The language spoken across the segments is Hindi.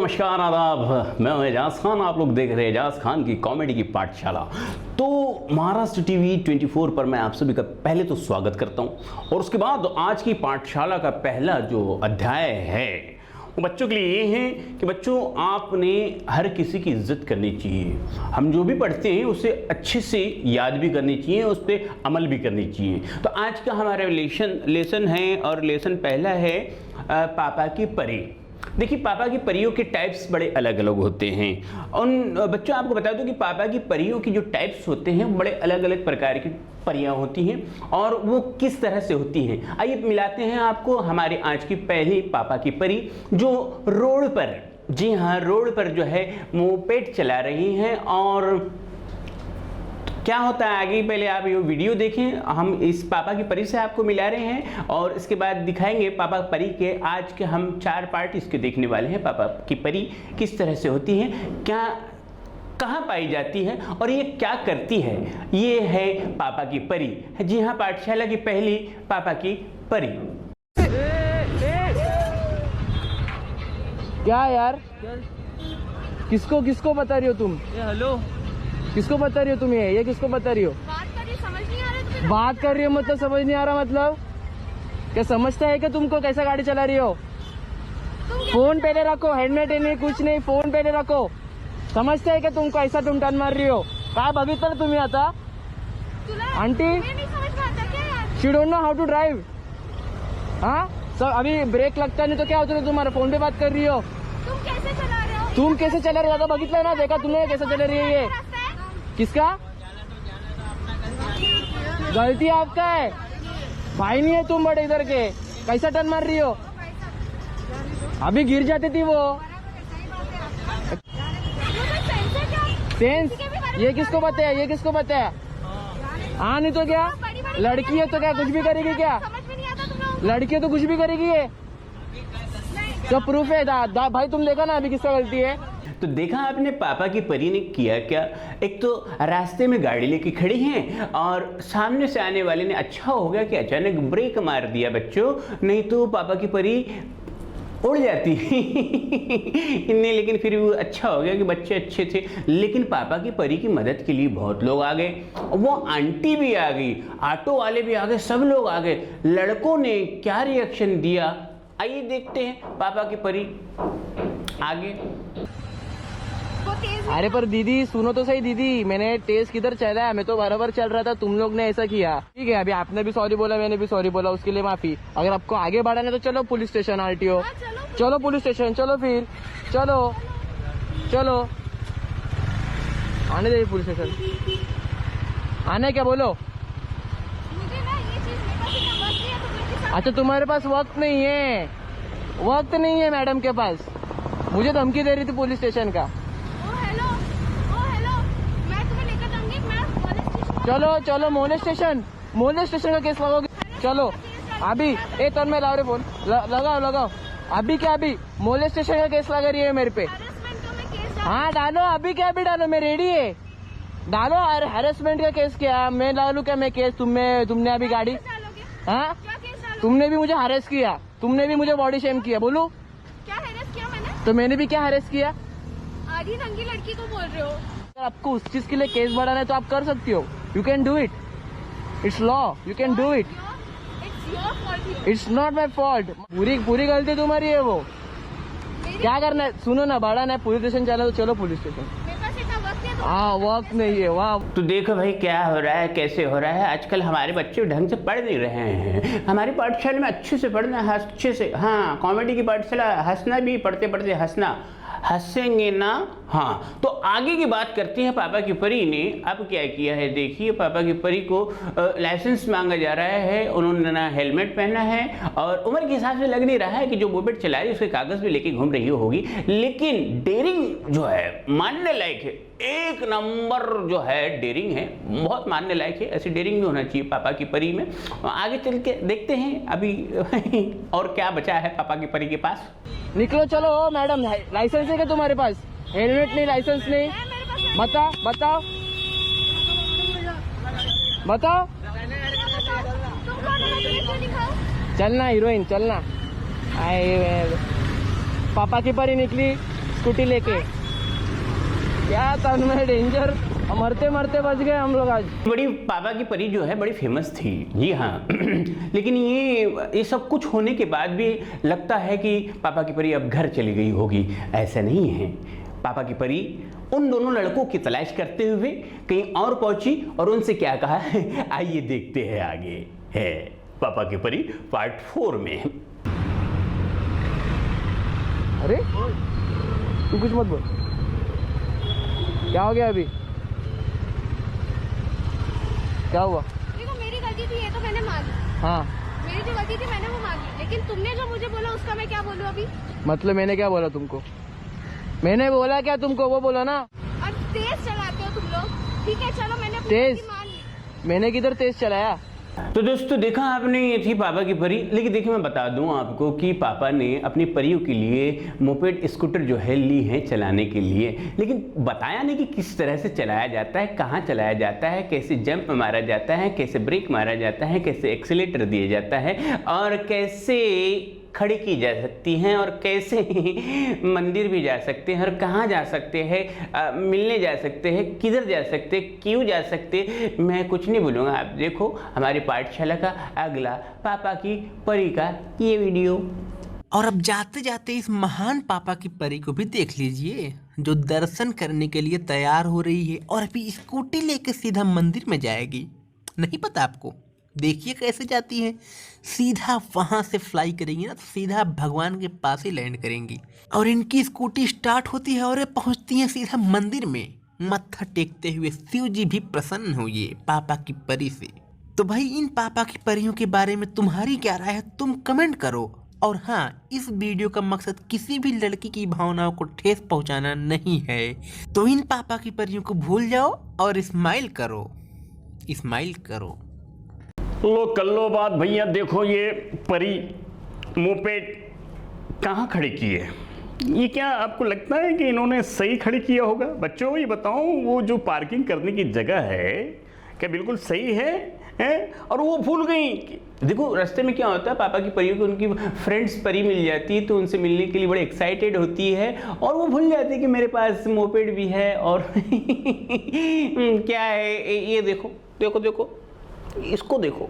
नमस्कार आदाब, मैं हूं एजाज खान। आप लोग देख रहे हैं एजाज खान की कॉमेडी की पाठशाला। तो महाराष्ट्र टीवी 24 पर मैं आप सभी का पहले तो स्वागत करता हूं और उसके बाद आज की पाठशाला का पहला जो अध्याय है वो बच्चों के लिए ये है कि बच्चों आपने हर किसी की इज्जत करनी चाहिए। हम जो भी पढ़ते हैं उसे अच्छे से याद भी करनी चाहिए, उस पर अमल भी करनी चाहिए। तो आज का हमारा लेसन है और लेसन पहला है पापा की परी। देखिए, पापा की परियों के टाइप्स बड़े अलग अलग होते हैं। उन बच्चों आपको बता दूं कि पापा की परियों की जो टाइप्स होते हैं बड़े अलग अलग प्रकार की परियां होती हैं और वो किस तरह से होती हैं। आइए मिलाते हैं आपको हमारे आज की पहली पापा की परी, जो रोड पर, जी हाँ, रोड पर जो है मोपेड चला रही हैं। और क्या होता है आगे, पहले आप ये वीडियो देखें। हम इस पापा की परी से आपको मिला रहे हैं और इसके बाद दिखाएंगे पापा परी के आज के हम 4 पार्ट इसके देखने वाले हैं। पापा की परी किस तरह से होती है, क्या कहाँ पाई जाती है और ये क्या करती है। ये है पापा की परी। जी हाँ, पाठशाला की पहली पापा की परी। क्या यार, किसको किसको बता रही हो तुम? हेलो, किसको बता रही हो तुम? ये किसको बता रही हो? बात कर रही समझ नहीं आ रहा है। बात कर रही हो मतलब समझ नहीं आ रहा मतलब? क्या समझता है कि तुमको कैसा गाड़ी चला रही हो? फोन पहले रखो, हेलमेट नहीं, कुछ नहीं, फोन पहले रखो। समझता है कि तुमको ऐसा तुम टर्न मार रही हो? काय बघितलं तुम्ही आता? Aunty, she don't know how to drive. हाँ सब, अभी ब्रेक लगता नहीं तो क्या होता है? तुम्हारे फोन पे बात कर रही हो। तुम कैसे चला रहे हो? तुम कैसे चला रही हो? आता बघितलं ना, देखा तुमने कैसे चला रही है ये? किसका गलती? आपका है भाई, नहीं है तुम बड़े इधर के। कैसा टर्न मार रही हो? अभी गिर जाती थी वो। सेंस ये किसको बताया? ये किसको बताया? हाँ नहीं तो क्या, लड़की है तो क्या कुछ भी करेगी क्या? लड़की है तो कुछ भी करेगी ये? तो प्रूफ है भाई, तुम देखा ना अभी किसका गलती है। तो देखा आपने पापा की परी ने किया क्या। एक तो रास्ते में गाड़ी लेके खड़ी हैं और सामने से आने वाले ने, अच्छा हो गया कि अचानक ब्रेक मार दिया बच्चों, नहीं तो पापा की परी उड़ जाती नहीं, लेकिन फिर भी अच्छा हो गया कि बच्चे अच्छे थे। लेकिन पापा की परी की मदद के लिए बहुत लोग आ गए। वो आंटी भी आ गई, ऑटो वाले भी आ गए, सब लोग आ गए। लड़कों ने क्या रिएक्शन दिया, आइए देखते हैं। पापा की परी आगे। अरे पर दीदी सुनो तो सही दीदी, मैंने तेज किधर चला है? मैं तो बराबर चल रहा था, तुम लोग ने ऐसा किया। ठीक है, अभी आपने भी सॉरी बोला, मैंने भी सॉरी बोला, उसके लिए माफी। अगर आपको आगे बढ़ाना है तो चलो पुलिस स्टेशन, आरटीओ। चलो पुलिस स्टेशन, चलो फिर, चलो चलो, आने दे पुलिस स्टेशन। आने क्या बोलो? अच्छा तुम्हारे पास वक्त नहीं है? वक्त नहीं है मैडम के पास? मुझे धमकी दे रही थी पुलिस स्टेशन का। चलो चलो मोले स्टेशन, मोले स्टेशन का केस लगाओगे? चलो अभी, एक टर्न में लाओ रे फोन, लगाओ लगाओ अभी। क्या अभी मोले स्टेशन का केस लगा रही है मेरे पे? हाँ डालो अभी, क्या अभी डालो, मैं रेडी है, डालो। अरे हैरेसमेंट का केस क्या मैं डालू? क्या मैं केस? तुमने अभी गाड़ी, हाँ तुमने भी मुझे हरेस किया, तुमने भी मुझे बॉडी शेम किया। बोलो क्या हैरेस किया मैंने? तो मैंने भी क्या हरेस किया? आधी नंगी लड़की को बोल रहे हो? अगर आपको उस चीज के लिए केस बढ़ाना है तो आप कर सकती हो। You can do it, it's law, you can do it. It's not my fault. पूरी गलती तुम्हारी है वो। क्या करना है सुनो ना, बढ़ाना है पुलिस स्टेशन जाना तो चलो पुलिस स्टेशन। हाँ वक्त नहीं है वहाँ। तो देखो भाई क्या हो रहा है, कैसे हो रहा है। आजकल हमारे बच्चे ढंग से पढ़ नहीं रहे हैं। हमारी पाठशाला में अच्छे से पढ़ना है, अच्छे से। हाँ, कॉमेडी की पाठशाला, हंसना भी, पढ़ते पढ़ते हंसना, हंसेंगे ना। हाँ, तो आगे की बात करते हैं। पापा की परी ने अब क्या किया है, देखिए। पापा की परी को लाइसेंस मांगा जा रहा है, उन्होंने ना हेलमेट पहना है और उम्र के हिसाब से लग नहीं रहा है कि जो मोपेड चला रही है उसके कागज भी लेके घूम रही होगी। लेकिन डेयरिंग जो है मानने लायक है, एक नंबर जो है डेयरिंग है, बहुत मानने लायक है। ऐसी डेयरिंग भी होना चाहिए पापा की परी में। आगे चल के देखते हैं अभी और क्या बचा है पापा की परी के पास। निकलो चलो। मैडम लाइसेंस है क्या तुम्हारे पास? हेलमेट नहीं, लाइसेंस नहीं, बताओ बताओ बताओ। चलना हीरोइन, चलना। पापा की परी निकली, स्कूटी लेके। क्या तन्मय डेंजर, मरते मरते बच गए हम लोग आज। बड़ी पापा की परी जो है बड़ी फेमस थी, जी हाँ। लेकिन ये सब कुछ होने के बाद भी लगता है कि पापा की परी अब घर चली गई होगी। ऐसा नहीं है। पापा की परी उन दोनों लड़कों की तलाश करते हुए कहीं और पहुंची और उनसे क्या कहा आइए देखते हैं आगे है पापा की परी पार्ट 4 में। अरे तू कुछ मत बोल, क्या हो गया अभी? क्या हुआ? देखो मेरी गलती थी, ये तो मैंने मानी। हाँ, मेरी जो गलती थी मैंने वो मानी, लेकिन तुमने जो मुझे बोला उसका मैं क्या बोलूं अभी? मतलब मैंने क्या बोला तुमको? मैंने बोला क्या तुमको, वो बोला ना। और तेज चलाते हो तुम लोग, ठीक है चलो मैंने अपनी तेज? गलती मान ली। मैंने किधर तेज चलाया? तो दोस्तों देखा आपने, ये थी पापा की परी। लेकिन देखिए मैं बता दूं आपको कि पापा ने अपनी परियों के लिए मोपेड स्कूटर जो है ली है चलाने के लिए, लेकिन बताया नहीं कि किस तरह से चलाया जाता है, कहाँ चलाया जाता है, कैसे जंप मारा जाता है, कैसे ब्रेक मारा जाता है, कैसे एक्सीलेटर दिया जाता है और कैसे खड़ी की जा सकती हैं और कैसे मंदिर भी जा सकते हैं और कहाँ जा सकते हैं, मिलने जा सकते हैं, किधर जा सकते, क्यों जा सकते। मैं कुछ नहीं बोलूँगा, आप देखो हमारी पाठशाला का अगला पापा की परी का ये वीडियो। और अब जाते जाते इस महान पापा की परी को भी देख लीजिए, जो दर्शन करने के लिए तैयार हो रही है और अभी स्कूटी लेके सीधा मंदिर में जाएगी। नहीं पता आपको? देखिए कैसे जाती है, सीधा वहां से फ्लाई करेंगी ना, सीधा भगवान के पास ही लैंड करेंगी। और इनकी स्कूटी स्टार्ट होती है और पहुंचती है सीधा मंदिर में। मत्था टेकते हुए शिव जी भी प्रसन्न हुए पापा की परी से। तो भाई इन पापा की परियों के बारे में तुम्हारी क्या राय है, तुम कमेंट करो। और हाँ, इस वीडियो का मकसद किसी भी लड़की की भावनाओं को ठेस पहुंचाना नहीं है। तो इन पापा की परियों को भूल जाओ और स्माइल करो, स्माइल करो। लो कर लो बात भैया। देखो ये परी मोपेड कहाँ खड़ी की है। ये क्या आपको लगता है कि इन्होंने सही खड़ी किया होगा? बच्चों ये बताओ, वो जो पार्किंग करने की जगह है क्या बिल्कुल सही है? और वो भूल गई। देखो रास्ते में क्या होता है, पापा की परियों को उनकी फ्रेंड्स परी मिल जाती है तो उनसे मिलने के लिए बड़े एक्साइटेड होती है और वो भूल जाती है कि मेरे पास मोपेड भी है। और क्या है ये, देखो देखो देखो इसको देखो।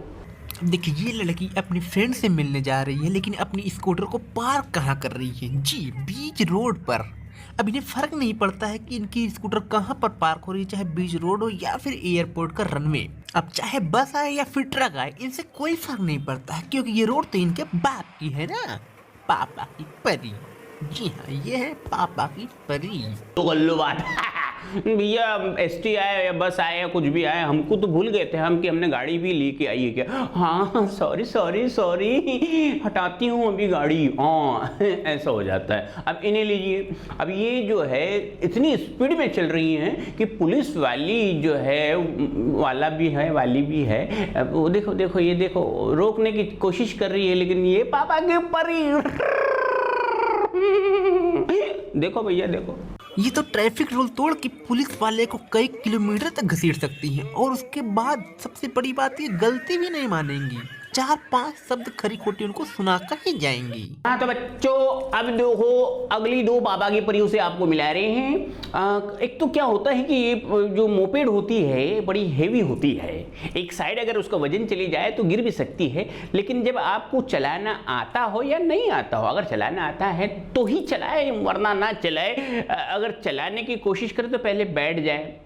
देखिए ये लड़की अपनी फ्रेंड से मिलने जा रही है, लेकिन अपनी स्कूटर को पार्क कहाँ कर रही है? जी बीच रोड पर। अब इन्हें फर्क नहीं पड़ता है कि इनकी स्कूटर कहाँ पर पार्क हो रही है, चाहे बीच रोड हो या फिर एयरपोर्ट का रनवे। अब चाहे बस आए या फिर ट्रक आए, इनसे कोई फर्क नहीं पड़ता है, क्योंकि ये रोड तो इनके बाप की है ना, पापा की परी। जी हाँ, ये है पापा की परी। तो गल्लू बात भैया, एसटी आए या बस आए या कुछ भी आए, हमको तो भूल गए थे हम कि हमने गाड़ी भी लेके आई है क्या। हाँ सॉरी सॉरी सॉरी, हटाती हूँ अभी गाड़ी। हाँ ऐसा हो जाता है। अब इन्हें लीजिए, अब ये जो है इतनी स्पीड में चल रही हैं कि पुलिस वाली जो है, वाला भी है वाली भी है, अब वो देखो देखो ये देखो रोकने की कोशिश कर रही है, लेकिन ये पापा के परी देखो भैया देखो। ये तो ट्रैफिक रूल तोड़ के पुलिस वाले को कई किलोमीटर तक घसीट सकती है और उसके बाद सबसे बड़ी बात, ये गलती भी नहीं मानेंगी। 4-5 शब्द खरी खोटी उनको सुनाकर ही जाएंगी। हाँ तो बच्चों, अब देखो अगली 2 पापा की परियों से आपको मिला रहे हैं। एक तो क्या होता है कि ये जो मोपेड होती है बड़ी हेवी होती है, एक साइड अगर उसका वजन चली जाए तो गिर भी सकती है। लेकिन जब आपको चलाना आता हो या नहीं आता हो, अगर चलाना आता है तो ही चलाए, वरना ना चलाए। अगर चलाने की कोशिश करे तो पहले बैठ जाए,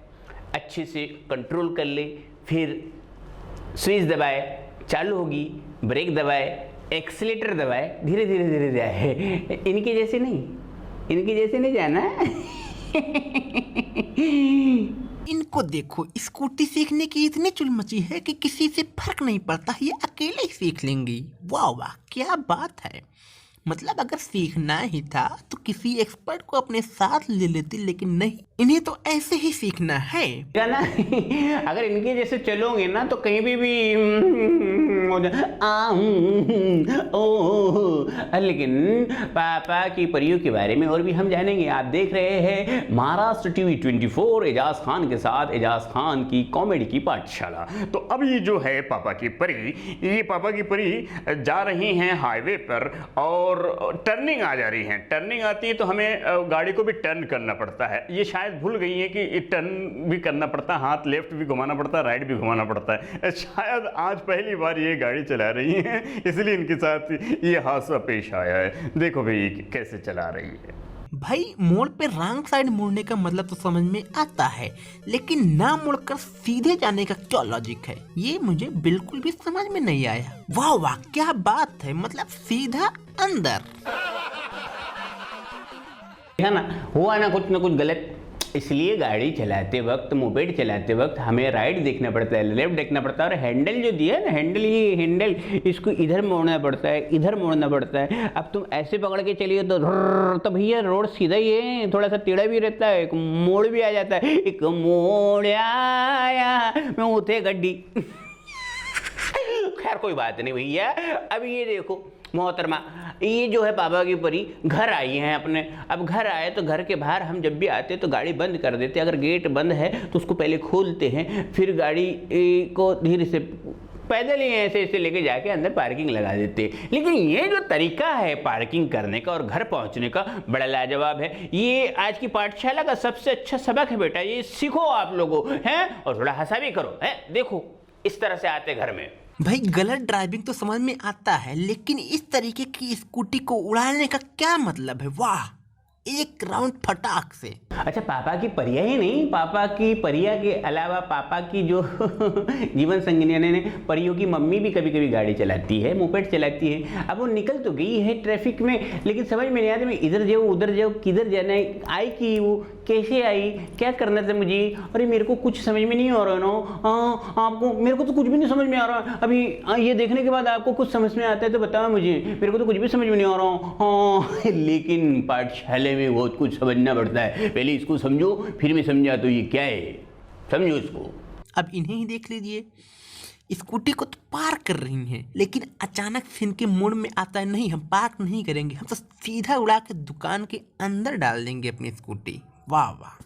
अच्छे से कंट्रोल कर ले, फिर स्विच दबाए, चालू होगी, ब्रेक दबाए, एक्सीलेटर दबाए, धीरे धीरे धीरे जाए। इनके जैसे नहीं जाना। इनको देखो, स्कूटी सीखने की इतनी चुल मची है कि किसी से फर्क नहीं पड़ता, ये अकेले ही सीख लेंगी। वाह वाह क्या बात है। मतलब अगर सीखना ही था तो किसी एक्सपर्ट को अपने साथ ले लेती, लेकिन नहीं, इन्हें तो ऐसे ही सीखना है क्या ना अगर इनके जैसे चलोगे ना तो कहीं भी हो लेकिन पापा की परियों के बारे में और भी हम जानेंगे। आप देख रहे हैं महाराष्ट्र टीवी 24 एजाज खान के साथ एजाज खान की कॉमेडी की पाठशाला। तो अब ये जो है पापा की परी, ये पापा की परी जा रही हैं हाईवे पर और टर्निंग आ जा रही है। टर्निंग आती है तो हमें गाड़ी को भी टर्न करना पड़ता है। ये शायद भूल गई है कि टर्न भी करना पड़ता है, हाथ लेफ्ट भी घुमाना पड़ता है, राइट भी घुमाना पड़ता है। शायद आज पहली बार ये गाड़ी चला रही है, इसलिए इनके साथ ये हादसा पेश आया है। देखो भाई कैसे चला रही है। भाई मोड़ पे रॉन्ग साइड मुड़ने का मतलब तो समझ में आता है, लेकिन ना मुड़कर सीधे जाने का क्या लॉजिक है, ये मुझे बिल्कुल भी समझ में नहीं आया। वाह वाह क्या बात है, मतलब सीधा अंदर। है ना, हुआ ना कुछ गलत। इसलिए गाड़ी चलाते वक्त, मोपेड चलाते वक्त हमें राइट देखना पड़ता है, लेफ्ट देखना पड़ता है। और हैंडल जो दिया है ना, हैंडल, ये हैंडल इसको इधर मोड़ना पड़ता है, इधर मोड़ना पड़ता है। अब तुम ऐसे पकड़ के चलिए तो भैया रोड सीधा ही है, थोड़ा सा टेढ़ा भी रहता है, एक मोड़ भी आ जाता है। एक मोड़ आया मैं उठे गड्डी खैर कोई बात नहीं भैया। अब ये देखो मोहतरमा, ये जो है पापा की परी घर आई हैं अपने। अब घर आए तो घर के बाहर हम जब भी आते तो गाड़ी बंद कर देते। अगर गेट बंद है तो उसको पहले खोलते हैं, फिर गाड़ी को धीरे से पैदल ही ऐसे ऐसे लेके जाके अंदर पार्किंग लगा देते। लेकिन ये जो तरीका है पार्किंग करने का और घर पहुंचने का, बड़ा लाजवाब है। ये आज की पाठशाला का सबसे अच्छा सबक है बेटा, ये सीखो आप लोगों हैं, और थोड़ा हंसा भी करो है। देखो इस तरह से आते घर में। भाई गलत ड्राइविंग तो समझ में आता है, लेकिन इस तरीके की स्कूटी को उड़ाने का क्या मतलब है? वाह, एक राउंड फटाक से। अच्छा, पापा की परिया ही नहीं, पापा की परिया के अलावा पापा की जो जीवन संगिनी ने परियों की मम्मी भी कभी कभी गाड़ी चलाती है, मोपेड चलाती है। अब वो निकल तो गई है ट्रैफिक में, लेकिन समझ में नहीं आता मैं इधर जाऊँ उधर जाऊँ, किधर जाना है, आई कि वो कैसे आई, क्या करना था मुझे। अरे मेरे को कुछ समझ में नहीं आ रहा ना। आपको, मेरे को तो कुछ भी नहीं समझ में आ रहा। अभी ये देखने के बाद आपको कुछ समझ में आता है तो बताओ मुझे, मेरे को तो कुछ भी समझ में नहीं आ रहा। हाँ लेकिन पाठशाला में बहुत कुछ समझना पड़ता है। पहले इसको समझो, फिर मैं समझा तो ये क्या है, समझो इसको। अब इन्हें ही देख लीजिए, स्कूटी को तो पार्क कर रही हैं, लेकिन अचानक से इनके मूड में आता है नहीं हम पार्क नहीं करेंगे, हम तो सीधा उड़ा के दुकान के अंदर डाल देंगे अपनी स्कूटी। वाह वाह,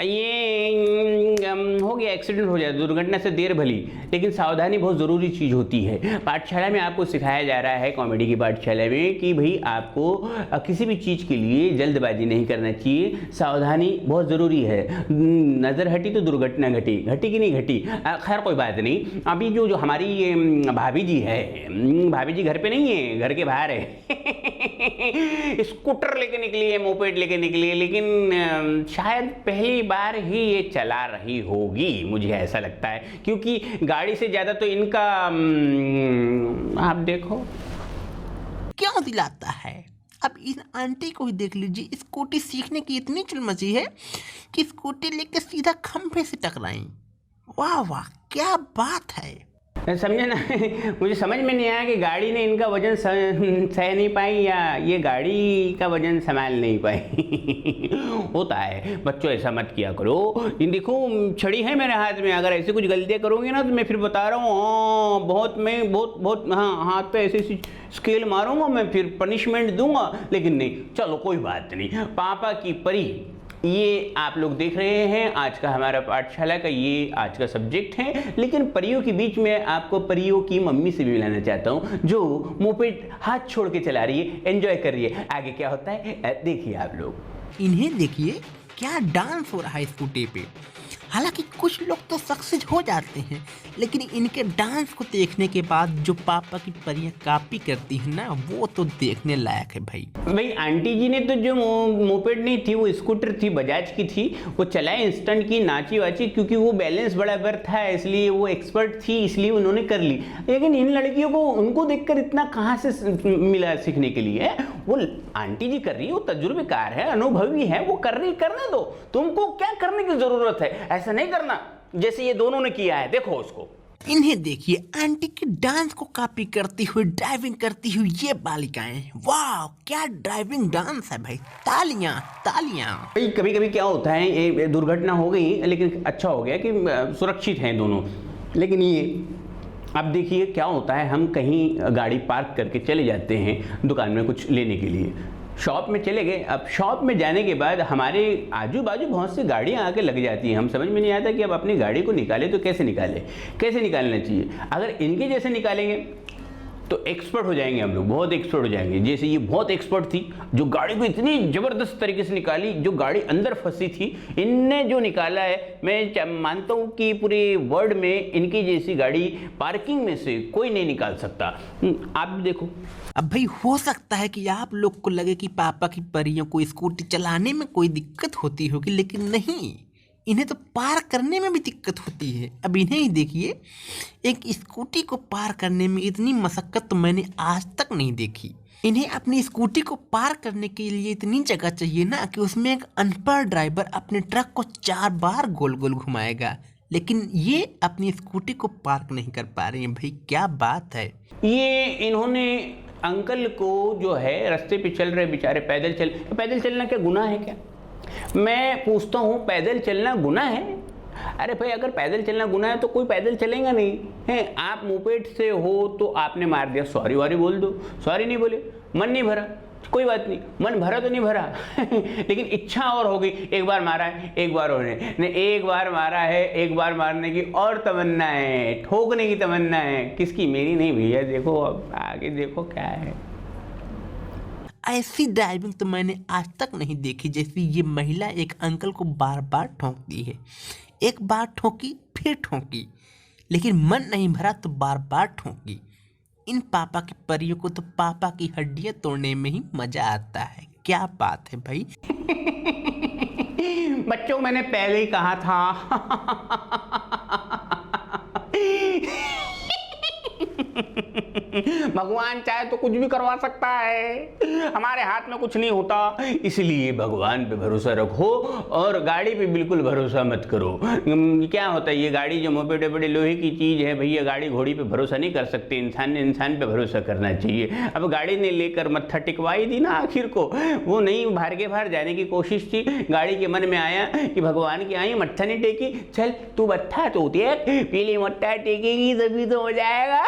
ये हो गया, एक्सीडेंट हो जाए, दुर्घटना से देर भली, लेकिन सावधानी बहुत ज़रूरी चीज़ होती है। पाठशाला में आपको सिखाया जा रहा है, कॉमेडी की पाठशाला में, कि भाई आपको किसी भी चीज़ के लिए जल्दबाजी नहीं करना चाहिए, सावधानी बहुत ज़रूरी है। नज़र हटी तो दुर्घटना घटी, घटी कि नहीं घटी, खैर कोई बात नहीं। अभी जो हमारी भाभी जी है, भाभी जी घर पे नहीं है, घर के बाहर है स्कूटर लेके निकली है, मोपेड लेके निकली है, लेकिन शायद पहली बार ही ये चला रही होगी, मुझे ऐसा लगता है, क्योंकि गाड़ी से ज्यादा तो इनका आप देखो क्यों दिलाता है। अब इन आंटी को ही देख लीजिए, स्कूटी सीखने की इतनी चुलमची है कि स्कूटी लेके सीधा खंभे से टकराई। वाह वाह क्या बात है। समझे ना मुझे समझ में नहीं आया कि गाड़ी ने इनका वजन सह नहीं पाई या ये गाड़ी का वजन संभाल नहीं पाई होता है। बच्चों ऐसा मत किया करो। इन देखो छड़ी है मेरे हाथ में, अगर ऐसे कुछ गलतियाँ करोगे ना तो मैं फिर बता रहा हूँ, हाँ बहुत हाँ हाथ पे ऐसे स्केल मारूंगा मैं, फिर पनिशमेंट दूंगा। लेकिन नहीं, चलो कोई बात नहीं। पापा की परी, ये आप लोग देख रहे हैं आज का हमारा पाठशाला का ये आज का सब्जेक्ट है। लेकिन परियों के बीच में आपको परियों की मम्मी से भी मिलाना चाहता हूँ, जो मोपेड हाथ छोड़ के चला रही है, एंजॉय कर रही है। आगे क्या होता है देखिए आप लोग। इन्हें देखिए क्या डांस हो रहा है स्कूटी पे। हालांकि कुछ लोग तो सक्सेस हो जाते हैं, लेकिन इनके डांस को देखने के बाद जो पापा की परियां कॉपी करती हैं ना, वो तो देखने लायक है भाई। आंटी जी ने तो जो मोपेड नहीं थी, वो स्कूटर थी, बजाज की थी, वो चलाए, इंस्टेंट की, नाची वाची, क्योंकि वो बैलेंस बराबर था, इसलिए वो एक्सपर्ट थी, इसलिए उन्होंने कर ली। लेकिन इन लड़कियों को, उनको देखकर इतना कहाँ से मिला सीखने के लिए? वो आंटी जी कर रही है, वो तजुर्बेकार है, अनुभवी है, वो कर रही, करने दो। तुमको क्या करने की जरूरत है? ऐसा नहीं करना जैसे ये दोनों ने किया है, देखो उसको। इन्हें देखिए, आंटी के डांस को कॉपी करती हुई ड्राइविंग करती हुई ये बालिकाएं। वाह, क्या ड्राइविंग डांस है भाई, तालियां तालियां। भाई कभी कभी क्या होता है, ये दुर्घटना हो गई लेकिन अच्छा हो गया कि सुरक्षित हैं दोनों। लेकिन ये अब देखिए क्या होता है, हम कहीं गाड़ी पार्क करके चले जाते हैं दुकान में कुछ लेने के लिए, शॉप में चले गए। अब शॉप में जाने के बाद हमारे आजू बाजू बहुत सी गाड़ियां आके लग जाती हैं। हम समझ में नहीं आता कि अब अपनी गाड़ी को निकाले तो कैसे निकाले, कैसे निकालना चाहिए। अगर इनके जैसे निकालेंगे तो एक्सपर्ट हो जाएंगे हम लोग, बहुत एक्सपर्ट हो जाएंगे। जैसे ये बहुत एक्सपर्ट थी, जो गाड़ी को इतनी ज़बरदस्त तरीके से निकाली, जो गाड़ी अंदर फंसी थी, इनने जो निकाला है, मैं मानता हूँ कि पूरे वर्ल्ड में इनकी जैसी गाड़ी पार्किंग में से कोई नहीं निकाल सकता। आप भी देखो। अब भाई हो सकता है कि आप लोग को लगे कि पापा की परियों को स्कूटी चलाने में कोई दिक्कत होती होगी, लेकिन नहीं, इन्हें तो पार करने में भी दिक्कत होती है। अब इन्हें ही देखिए, एक स्कूटी को पार करने में इतनी मशक्कत तो मैंने आज तक नहीं देखी। इन्हें अपनी स्कूटी को पार करने के लिए इतनी जगह चाहिए ना कि उसमें एक अनपढ़ ड्राइवर अपने ट्रक को 4 बार गोल गोल घुमाएगा, लेकिन ये अपनी स्कूटी को पार्क नहीं कर पा रही हैं। भाई क्या बात है। ये इन्होंने अंकल को जो है रास्ते पे चल रहे बेचारे पैदल चलना क्या गुनाह है क्या? मैं पूछता हूँ, पैदल चलना गुनाह है? अरे भाई अगर पैदल चलना गुनाह है तो कोई पैदल चलेगा नहीं है। आप मुपेट से हो तो आपने मार दिया, सॉरी वारी बोल दो। सॉरी नहीं बोले, मन नहीं भरा, कोई बात नहीं, मन भरा तो नहीं भरा लेकिन इच्छा और हो गई, एक बार मारा है, एक बार होने ने, एक बार मारा है, एक बार मारने की और तमन्ना है, ठोकने की तमन्ना है। किसकी? मेरी नहीं भैया। देखो अब आगे देखो क्या है। ऐसी ड्राइविंग तो मैंने आज तक नहीं देखी जैसी ये महिला एक अंकल को बार बार ठोकती है। एक बार ठोकी, फिर ठोकी, लेकिन मन नहीं भरा तो बार बार ठोकी। इन पापा की परियों को तो पापा की हड्डियां तोड़ने में ही मजा आता है। क्या बात है भाई। बच्चों मैंने पहले ही कहा था भगवान चाहे तो कुछ भी करवा सकता है, हमारे हाथ में कुछ नहीं होता। इसलिए भगवान पे भरोसा रखो और गाड़ी पे बिल्कुल भरोसा मत करो। क्या होता है, ये गाड़ी जो मोटे बड़े लोहे की चीज़ है भैया, गाड़ी घोड़ी पे भरोसा नहीं कर सकते। इंसान ने इंसान पे भरोसा करना चाहिए। अब गाड़ी ने लेकर मत्था टिकवाई दी ना, आखिर को वो नहीं बाहर के बाहर जाने की कोशिश थी। गाड़ी के मन में आया कि भगवान की आई मत्था नहीं टेकी, चल तू मत्था तो पीली मत्था टेकेगी तभी तो हो जाएगा।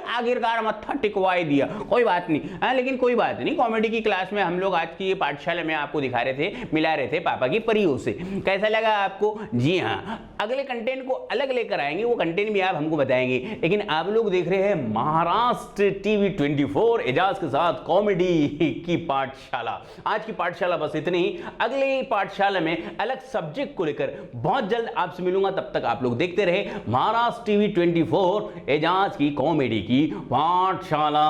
आखिरकार मत्था टिकवाई दिया। कोई बात नहीं, हाँ, लेकिन कोई बात नहीं। कॉमेडी की क्लास में हम लोग आज की ये पाठशाला में आपको दिखा रहे थे, मिला रहे थे पापा की परियों से। कैसा लगा आपको? जी हाँ, अगले कंटेंट को अलग लेकर आएंगे, वो कंटेंट भी आप हमको बताएंगे। लेकिन आप लोग देख रहे हैं महाराष्ट्र टीवी 24 एजाज के साथ कॉमेडी की पाठशाला। आज की पाठशाला बस इतनी ही। अगले पाठशाला में अलग सब्जेक्ट को लेकर बहुत जल्द आपसे मिलूंगा। तब तक आप लोग देखते रहे महाराष्ट्र टीवी 24 एजाज की कॉमेडी की पाठशाला।